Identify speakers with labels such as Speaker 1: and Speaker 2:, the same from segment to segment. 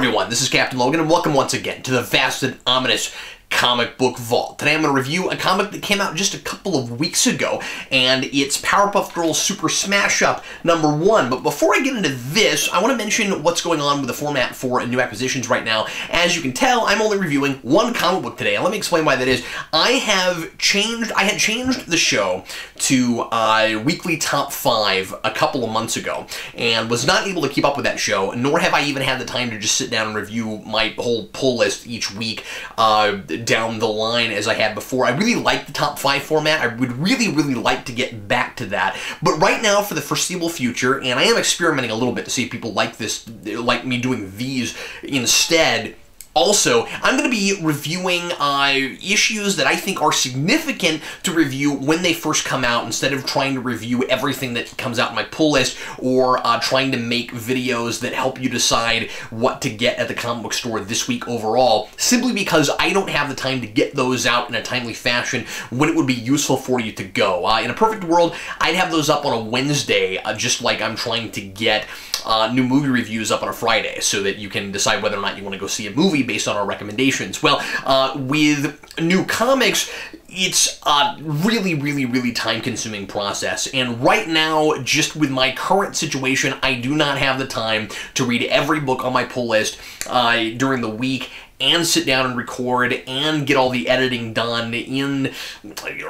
Speaker 1: everyone, this is Captain Logan, and welcome once again to the vast and ominous comic book vault. Today I'm going to review a comic that came out just a couple of weeks ago, and it's Powerpuff Girls Super Smash Up #1. But before I get into this, I want to mention what's going on with the format for new acquisitions right now. As you can tell, I'm only reviewing one comic book today, and let me explain why that is. I had changed the show to weekly top 5 a couple of months ago, and was not able to keep up with that show, nor have I even had the time to just sit down and review my whole pull list each week down the line as I had before. I really like the top 5 format. I would really like to get back to that. But right now, for the foreseeable future, and I am experimenting a little bit to see if people like this, like me doing these instead. Also, I'm going to be reviewing issues that I think are significant to review when they first come out, instead of trying to review everything that comes out in my pull list, or trying to make videos that help you decide what to get at the comic book store this week overall, simply because I don't have the time to get those out in a timely fashion when it would be useful for you to go. In a perfect world, I'd have those up on a Wednesday, just like I'm trying to get new movie reviews up on a Friday, so that you can decide whether or not you want to go see a movie based on our recommendations. Well, with new comics, it's a really time-consuming process, and right now, just with my current situation, I do not have the time to read every book on my pull list during the week, and sit down and record, and get all the editing done in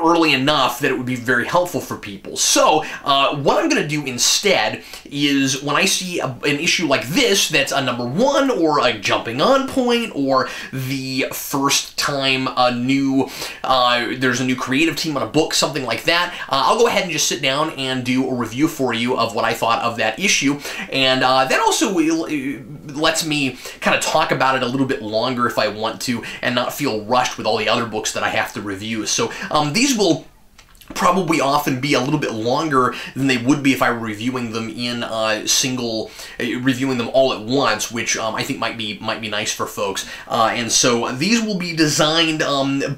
Speaker 1: early enough that it would be very helpful for people. So, what I'm going to do instead is, when I see an issue like this, that's a #1, or a jumping on point, or the first time there's a new creative team on a book, something like that, I'll go ahead and just sit down and do a review for you of what I thought of that issue, and that also lets me kind of talk about it a little bit longer if I want to, and not feel rushed with all the other books that I have to review. So these will probably often be a little bit longer than they would be if I were reviewing them in reviewing them all at once, which I think might be nice for folks. And so these will be designed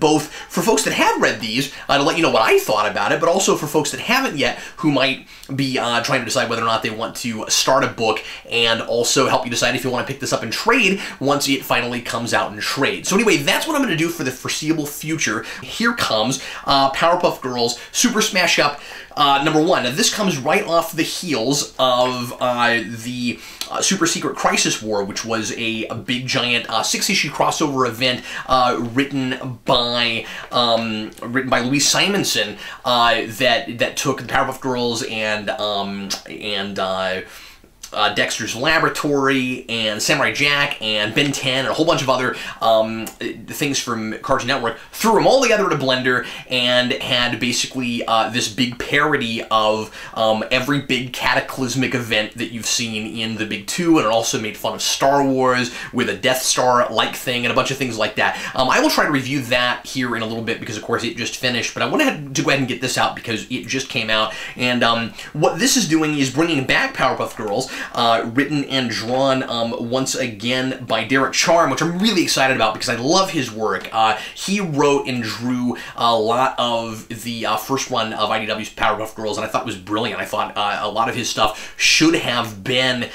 Speaker 1: both for folks that have read these to let you know what I thought about it, but also for folks that haven't yet, who might be trying to decide whether or not they want to start a book, and also help you decide if you want to pick this up in trade once it finally comes out in trade. So anyway, that's what I'm going to do for the foreseeable future. Here comes Powerpuff Girls Super Smash Up #1. Now, this comes right off the heels of the Super Secret Crisis War, which was a big giant 6-issue crossover event written by Louise Simonson that took the Powerpuff Girls and Dexter's Laboratory, and Samurai Jack, and Ben 10, and a whole bunch of other things from Cartoon Network, threw them all together in a blender, and had basically this big parody of every big cataclysmic event that you've seen in the big 2, and it also made fun of Star Wars with a Death Star-like thing, and a bunch of things like that. I will try to review that here in a little bit, because of course it just finished, but I wanted to go ahead and get this out because it just came out, and what this is doing is bringing back Powerpuff Girls, written and drawn once again by Derek Charm, which I'm really excited about because I love his work. He wrote and drew a lot of the first run of IDW's Powerpuff Girls, and I thought it was brilliant. I thought a lot of his stuff should have been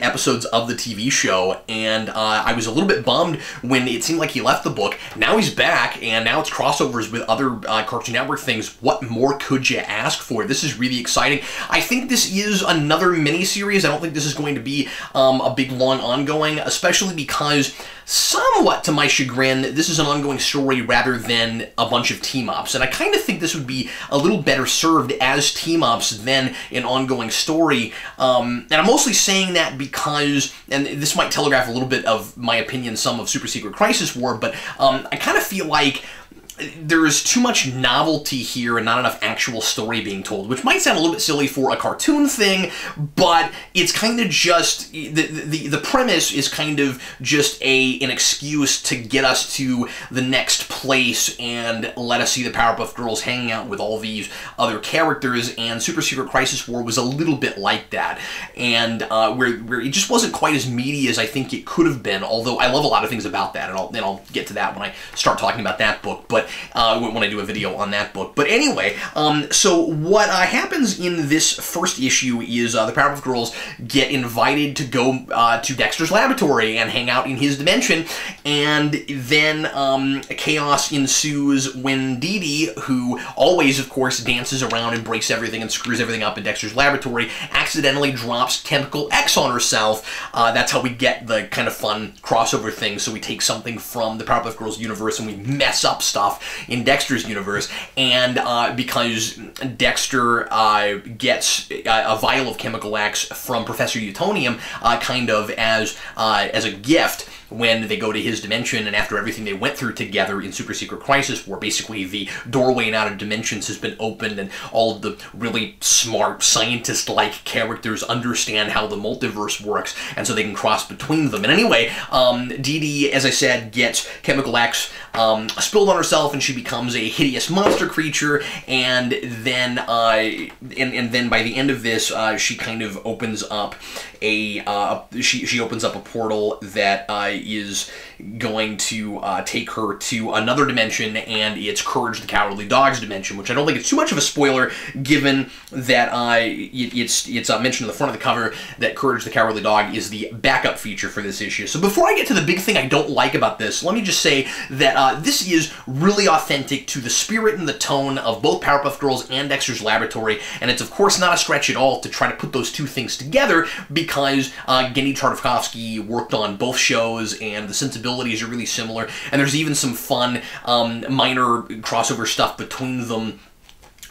Speaker 1: episodes of the TV show, and I was a little bit bummed when it seemed like he left the book. Now he's back, and now it's crossovers with other Cartoon Network things. What more could you ask for? This is really exciting. I think this is another mini-series. I don't think this is going to be a big, long ongoing, especially because, somewhat to my chagrin, this is an ongoing story rather than a bunch of team-ups, and I kind of think this would be a little better served as team-ups than an ongoing story, and I'm mostly saying that because, and this might telegraph a little bit of my opinion, some of Super Secret Crisis War, but I kind of feel like there's too much novelty here and not enough actual story being told, which might sound a little bit silly for a cartoon thing, but it's kind of just, the premise is kind of just an excuse to get us to the next place and let us see the Powerpuff Girls hanging out with all these other characters, and Super Secret Crisis War was a little bit like that, and where it just wasn't quite as meaty as I think it could have been, although I love a lot of things about that, and I'll get to that when I start talking about that book. But when I do a video on that book. But anyway, so what happens in this first issue is the Powerpuff Girls get invited to go to Dexter's laboratory and hang out in his dimension, and then chaos ensues when Dee Dee, who always, of course, dances around and breaks everything and screws everything up in Dexter's laboratory, accidentally drops Chemical X on herself. That's how we get the kind of fun crossover thing. So we take something from the Powerpuff Girls universe and we mess up stuff in Dexter's universe, and because Dexter gets a vial of Chemical X from Professor Utonium kind of as a gift when they go to his dimension, and after everything they went through together in Super Secret Crisis, where basically the doorway and out of dimensions has been opened and all of the really smart scientist-like characters understand how the multiverse works, and so they can cross between them. And anyway, Dee Dee, as I said, gets Chemical X spilled on herself, and she becomes a hideous monster creature, and then and then by the end of this, she kind of opens up she opens up a portal that is going to take her to another dimension, and it's Courage the Cowardly Dog's dimension, which I don't think it's too much of a spoiler, given that it's mentioned in the front of the cover that Courage the Cowardly Dog is the backup feature for this issue. So before I get to the big thing I don't like about this, let me just say that this is really authentic to the spirit and the tone of both Powerpuff Girls and Dexter's Laboratory, and it's of course not a stretch at all to try to put those two things together, because Gendy Tartakovsky worked on both shows and the sensibilities are really similar, and there's even some fun minor crossover stuff between them,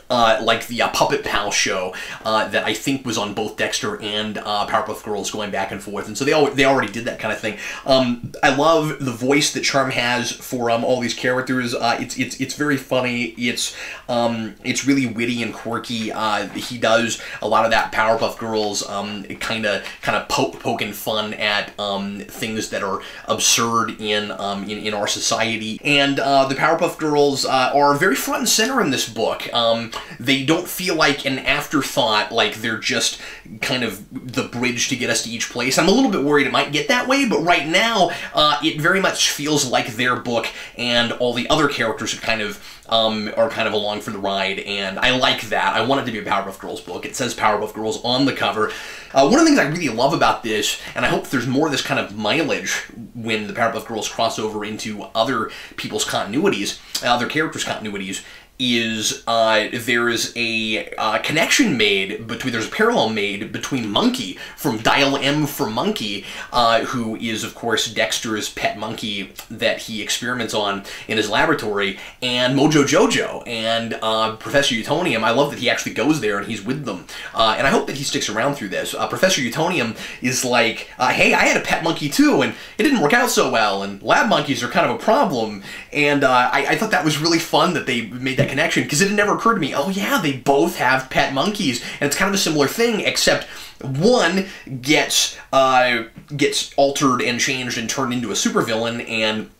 Speaker 1: like the Puppet Pal show that I think was on both Dexter and Powerpuff Girls going back and forth, and so they already did that kind of thing. I love the voice that Charm has for all these characters. It's very funny. It's really witty and quirky. He does a lot of that Powerpuff Girls kind of poking fun at things that are absurd in our society, and the Powerpuff Girls are very front and center in this book. They don't feel like an afterthought, like they're just kind of the bridge to get us to each place. I'm a little bit worried it might get that way, but right now, it very much feels like their book, and all the other characters are kind of along for the ride, and I like that. I want it to be a Powerpuff Girls book. It says Powerpuff Girls on the cover. One of the things I really love about this, and I hope there's more of this kind of mileage when the Powerpuff Girls cross over into other people's continuities, other characters' continuities, is there is a connection made between, there's a parallel made between Monkey from Dial M for Monkey, who is, of course, Dexter's pet monkey that he experiments on in his laboratory, and Mojo Jojo, and Professor Utonium. I love that he actually goes there and he's with them, and I hope that he sticks around through this. Professor Utonium is like, hey, I had a pet monkey too, and it didn't work out so well, and lab monkeys are kind of a problem, and I thought that was really fun that they made that connection, because it had never occurred to me, oh yeah, they both have pet monkeys, and it's kind of a similar thing, except one gets altered and changed and turned into a supervillain, and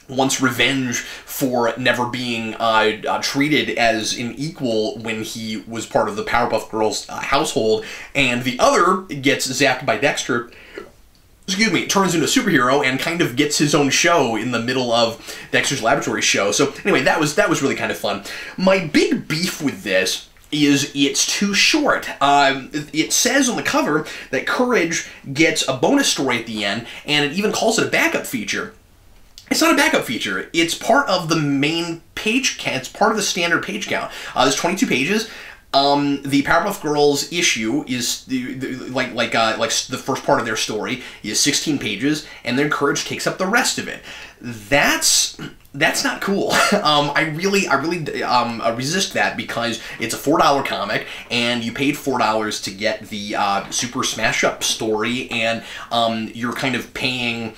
Speaker 1: wants revenge for never being treated as an equal when he was part of the Powerpuff Girls household, and the other gets zapped by Dexter, excuse me, turns into a superhero and kind of gets his own show in the middle of Dexter's Laboratory show. So anyway, that was really kind of fun. My big beef with this is it's too short. It says on the cover that Courage gets a bonus story at the end, and it even calls it a backup feature. It's not a backup feature. It's part of the main page count. It's part of the standard page count. There's 22 pages. The Powerpuff Girls issue is like the first part of their story is 16 pages, and then Courage takes up the rest of it. That's not cool. I really resist that, because it's a $4 comic, and you paid $4 to get the Super Smash Up story, and you're kind of paying.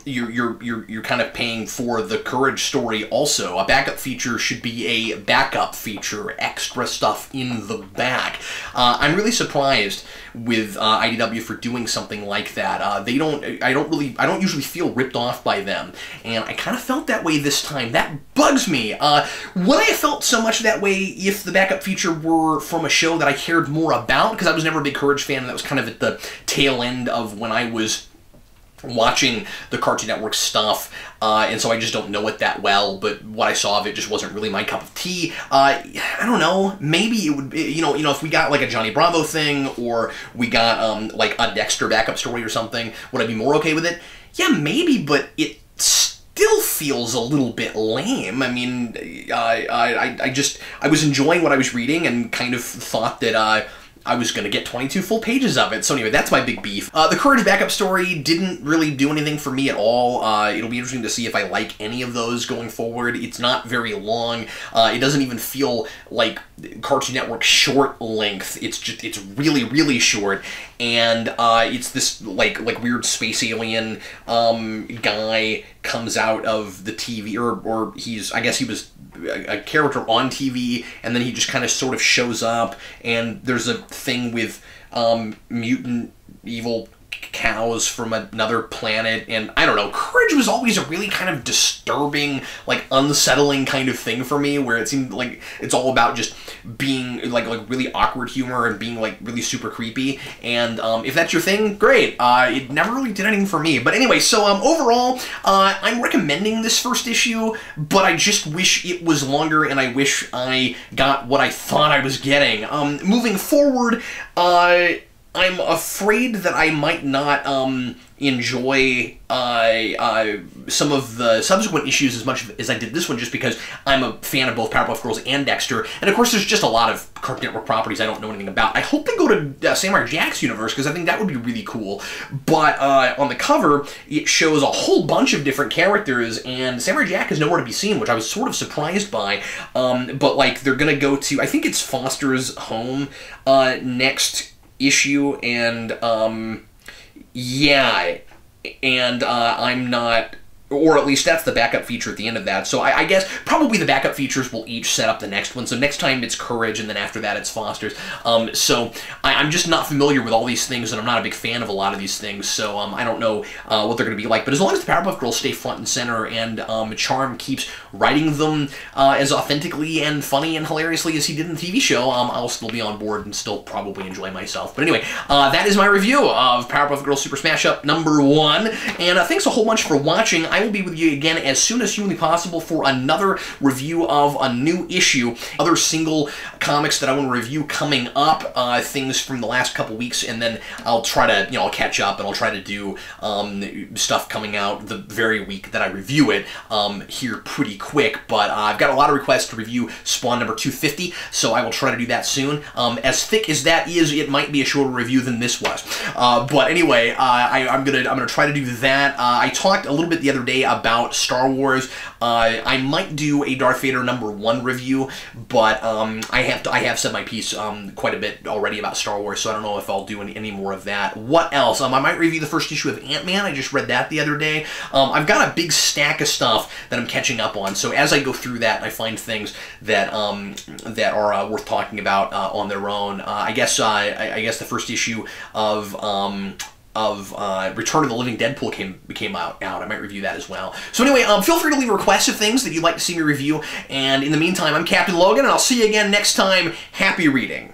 Speaker 1: You're kind of paying for the Courage story also. A backup feature should be a backup feature, extra stuff in the back. I'm really surprised with IDW for doing something like that. I don't usually feel ripped off by them, and I kind of felt that way this time. That bugs me. Would I have felt so much that way if the backup feature were from a show that I cared more about? Because I was never a big Courage fan, and that was kind of at the tail end of when I was watching the Cartoon Network stuff, and so I just don't know it that well, but what I saw of it just wasn't really my cup of tea. I don't know, maybe it would be, you know, if we got like a Johnny Bravo thing, or we got like a Dexter backup story or something, would I be more okay with it? Yeah, maybe, but it still feels a little bit lame. I mean, I was enjoying what I was reading and kind of thought that I was going to get 22 full pages of it. So anyway, that's my big beef. The Courage backup story didn't really do anything for me at all. It'll be interesting to see if I like any of those going forward. It's not very long. It doesn't even feel like Cartoon Network short length. It's really, really short. And it's this like weird space alien guy comes out of the TV, or I guess he was a character on TV, and then he just kind of sort of shows up, and there's a thing with mutant evil cows from another planet, and I don't know, Courage was always a really kind of disturbing, like unsettling kind of thing for me, where it seemed like it's all about just being like really awkward humor and being like really super creepy. And if that's your thing, great. It never really did anything for me. But anyway, so overall, I'm recommending this first issue, but I just wish it was longer, and I wish I got what I thought I was getting. Moving forward, I'm afraid that I might not enjoy some of the subsequent issues as much as I did this one, just because I'm a fan of both Powerpuff Girls and Dexter, and of course there's just a lot of Cartoon Network properties I don't know anything about. I hope they go to Samurai Jack's universe, because I think that would be really cool. But on the cover, it shows a whole bunch of different characters, and Samurai Jack is nowhere to be seen, which I was sort of surprised by. But like, they're gonna go to, I think it's Foster's home next issue, and yeah, and I'm not, or at least that's the backup feature at the end of that. So I guess probably the backup features will each set up the next one. So next time it's Courage, and then after that it's Foster's. So I'm just not familiar with all these things, and I'm not a big fan of a lot of these things. So I don't know what they're going to be like. But as long as the Powerpuff Girls stay front and center, and Charm keeps writing them as authentically and funny and hilariously as he did in the TV show, I'll still be on board and still probably enjoy myself. But anyway, that is my review of Powerpuff Girls Super Smash Up #1. And thanks a whole bunch for watching. I will be with you again as soon as humanly possible for another review of a new issue. Other single comics that I want to review coming up, things from the last couple weeks, and then I'll try to, I'll catch up, and I'll try to do stuff coming out the very week that I review it here pretty quick. But I've got a lot of requests to review Spawn #250, so I will try to do that soon. As thick as that is, it might be a shorter review than this was. But anyway, I'm gonna try to do that. I talked a little bit the other day about Star Wars. I might do a Darth Vader #1 review, but I have said my piece quite a bit already about Star Wars, so I don't know if I'll do any more of that. What else? I might review the first issue of Ant-Man. I just read that the other day. I've got a big stack of stuff that I'm catching up on, so as I go through that, I find things that that are worth talking about on their own. I guess the first issue of Return of the Living Deadpool came out. I might review that as well. So anyway, feel free to leave requests of things that you'd like to see me review, and in the meantime, I'm Captain Logan, and I'll see you again next time. Happy reading.